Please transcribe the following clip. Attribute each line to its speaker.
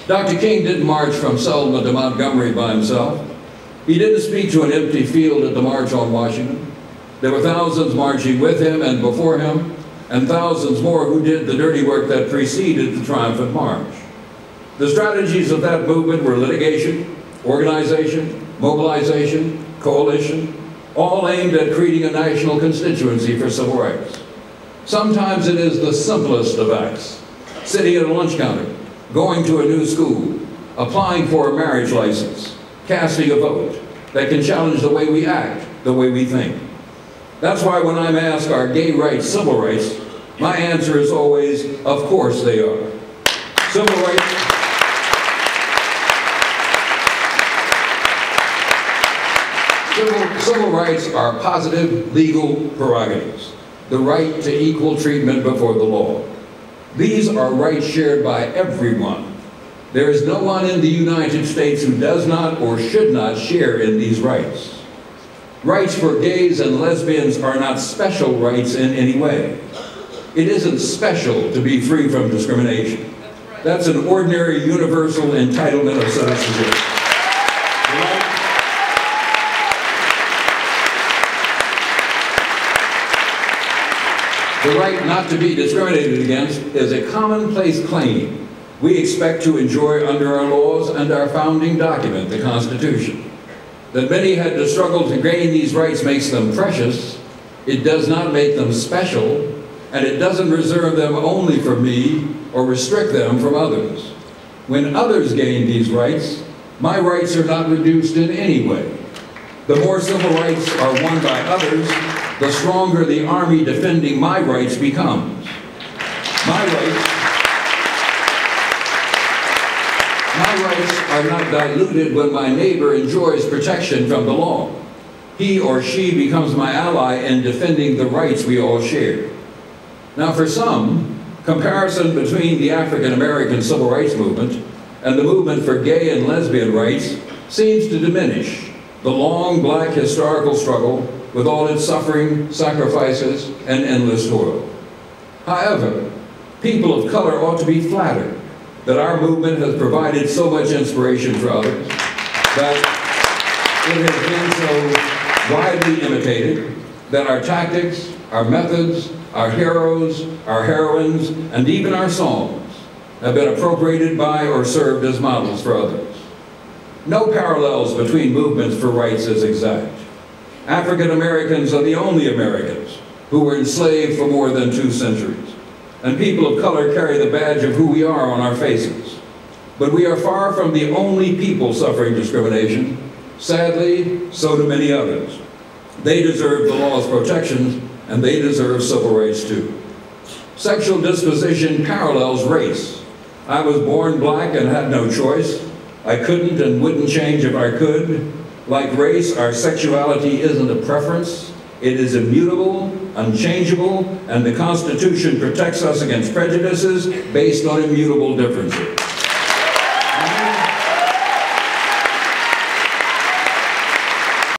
Speaker 1: Dr. King didn't march from Selma to Montgomery by himself. He didn't speak to an empty field at the March on Washington. There were thousands marching with him and before him, and thousands more who did the dirty work that preceded the triumphant march. The strategies of that movement were litigation, organization, mobilization, coalition, all aimed at creating a national constituency for civil rights. Sometimes it is the simplest of acts: sitting at a lunch counter, going to a new school, applying for a marriage license, casting a vote that can challenge the way we act, the way we think. That's why when I'm asked, are gay rights civil rights, my answer is always, of course they are. Civil rights. Civil rights are positive legal prerogatives, the right to equal treatment before the law. These are rights shared by everyone. There is no one in the United States who does not or should not share in these rights. Rights for gays and lesbians are not special rights in any way. It isn't special to be free from discrimination. That's an ordinary universal entitlement of citizenship. The right not to be discriminated against is a commonplace claim we expect to enjoy under our laws and our founding document, the Constitution. That many had to struggle to gain these rights makes them precious. It does not make them special, and it doesn't reserve them only for me or restrict them from others. When others gain these rights, my rights are not reduced in any way. The more civil rights are won by others, the stronger the army defending my rights becomes. My rights are not diluted when my neighbor enjoys protection from the law. He or she becomes my ally in defending the rights we all share. Now for some, comparison between the African American civil rights movement and the movement for gay and lesbian rights seems to diminish the long black historical struggle with all its suffering, sacrifices, and endless toil. However, people of color ought to be flattered that our movement has provided so much inspiration for others, that it has been so widely imitated, that our tactics, our methods, our heroes, our heroines, and even our songs have been appropriated by or served as models for others. No parallels between movements for rights is exact. African Americans are the only Americans who were enslaved for more than 2 centuries. And people of color carry the badge of who we are on our faces. But we are far from the only people suffering discrimination. Sadly, so do many others. They deserve the law's protections, and they deserve civil rights too. Sexual disposition parallels race. I was born black and had no choice. I couldn't and wouldn't change if I could. Like race, our sexuality isn't a preference. It is immutable, unchangeable, and the Constitution protects us against prejudices based on immutable differences.